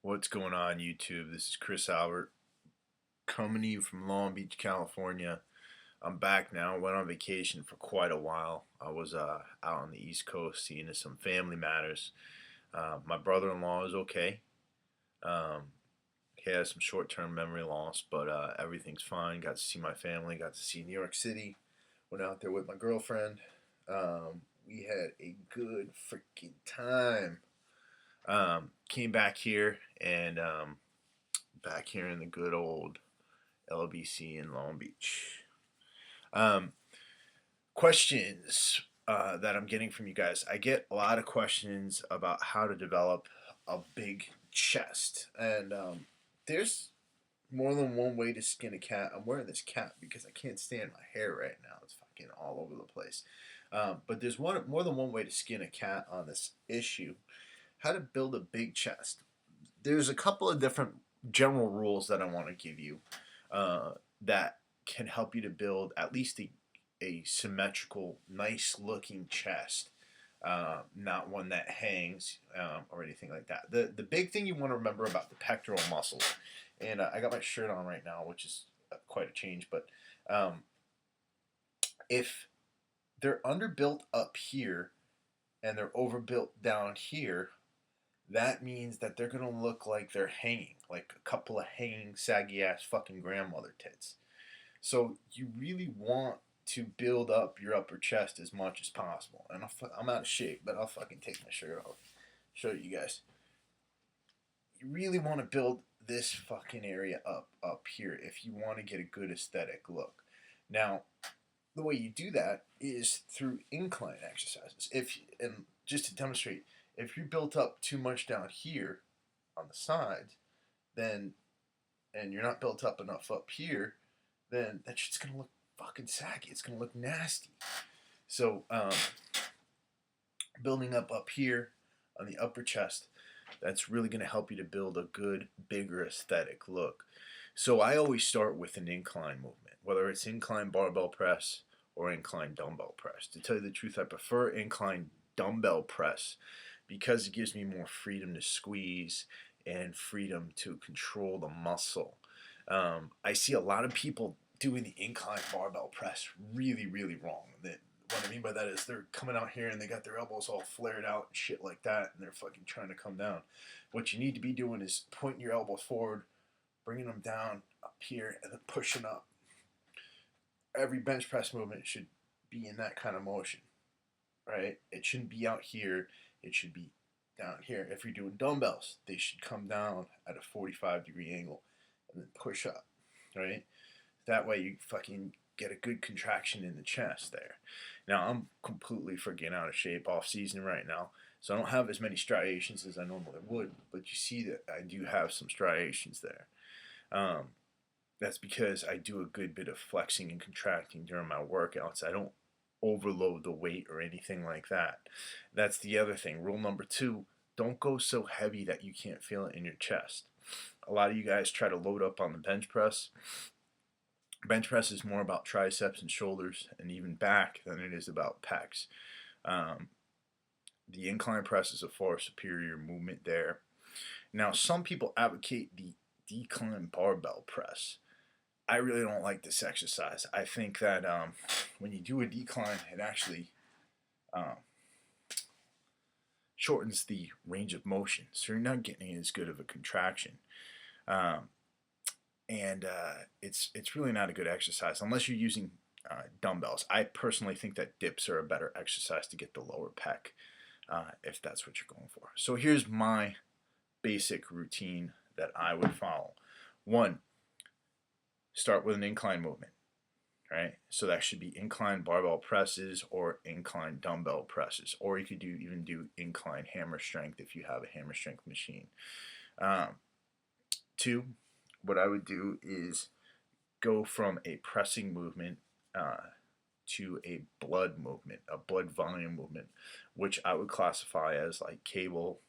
What's going on, YouTube? This is Chris Albert coming to you from Long Beach, California. I'm back now. Went on vacation for quite a while. I was out on the East Coast seeing some family matters. My brother-in-law is okay. Um, he has some short-term memory loss, but everything's fine. Got to see my family. Got to see New York City. Went out there with my girlfriend. We had a good freaking time. Came back here and back here in the good old LBC in Long Beach. Um, Questions that I'm getting from you guys. I get a lot of questions about how to develop a big chest, and there's more than one way to skin a cat. I'm wearing this cap because I can't stand my hair right now. It's fucking all over the place. But there's more than one way to skin a cat on this issue. How to build a big chest. There's a couple of different general rules that I want to give you that can help you to build at least a symmetrical, nice looking chest. Not one that hangs or anything like that. The big thing you want to remember about the pectoral muscles, and I got my shirt on right now, which is quite a change, but um, if they're underbuilt up here and they're overbuilt down here, that means that they're gonna look like they're hanging, like a couple of hanging, saggy ass fucking grandmother tits. So you really want to build up your upper chest as much as possible. And I'm out of shape, but I'll fucking take my shirt off, show you guys. You really want to build this fucking area up here if you want to get a good aesthetic look. Now, the way you do that is through incline exercises. If and just to demonstrate, if you're built up too much down here on the sides, then and you're not built up enough up here, then that shit's gonna look fucking saggy. It's gonna look nasty. So building up here on the upper chest, that's really gonna help you to build a good, bigger aesthetic look. So I always start with an incline movement, whether it's incline barbell press or incline dumbbell press. To tell you the truth, I prefer incline dumbbell press because it gives me more freedom to squeeze and freedom to control the muscle. I see a lot of people doing the incline barbell press really, really wrong. What I mean by that is they're coming out here and they got their elbows all flared out and shit like that, and they're fucking trying to come down. What you need to be doing is pointing your elbows forward, bringing them down up here, and then pushing up. Every bench press movement should be in that kind of motion, right? It shouldn't be out here. It should be down here. If you're doing dumbbells, they should come down at a 45-degree angle and then push up, right? That way you fucking get a good contraction in the chest there. Now, I'm completely freaking out of shape off season right now, so I don't have as many striations as I normally would, but you see that I do have some striations there. Um, that's because I do a good bit of flexing and contracting during my workouts. I don't overload the weight or anything like that. That's the other thing. Rule number two, don't go so heavy that you can't feel it in your chest. A lot of you guys try to load up on the bench press. Bench press is more about triceps and shoulders and even back than it is about pecs. Um, the incline press is a far superior movement there. Now, some people advocate the decline barbell press. I really don't like this exercise. I think that when you do a decline, it actually um, shortens the range of motion, so you're not getting as good of a contraction. Um, and it's really not a good exercise unless you're using dumbbells. I personally think that dips are a better exercise to get the lower pec if that's what you're going for. So here's my basic routine that I would follow. One, start with an incline movement, right? So that should be incline barbell presses or incline dumbbell presses, or you could even do incline hammer strength if you have a hammer strength machine. Two, what I would do is go from a pressing movement to a blood movement, a blood volume movement, which I would classify as like cable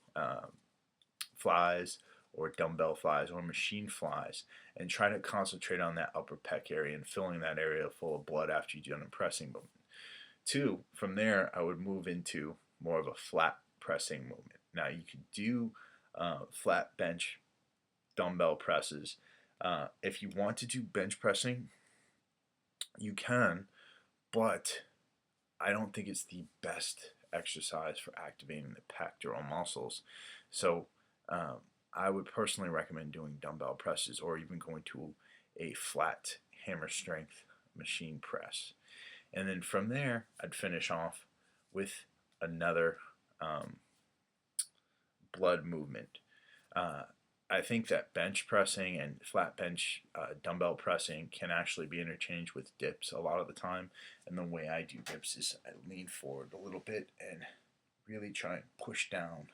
flies or dumbbell flies or machine flies, and try to concentrate on that upper pec area and filling that area full of blood after you've done a pressing movement. Two, from there I would move into more of a flat pressing movement. Now you could do flat bench dumbbell presses. If you want to do bench pressing, you can, but I don't think it's the best exercise for activating the pectoral muscles. So I would personally recommend doing dumbbell presses or even going to a flat hammer strength machine press. And then from there, I'd finish off with another blood movement. Uh, I think that bench pressing and flat bench dumbbell pressing can actually be interchanged with dips a lot of the time. And the way I do dips is I lean forward a little bit and really try and push down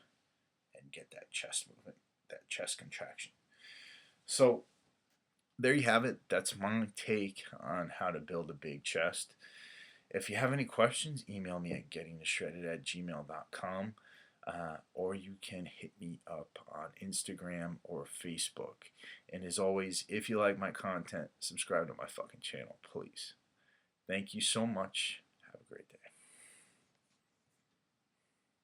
and get that chest movement, that chest contraction. So there you have it. That's my take on how to build a big chest. If you have any questions, email me at gettingshredded@gmail.com. Or you can hit me up on Instagram or Facebook. And as always, if you like my content, subscribe to my fucking channel, please. Thank you so much.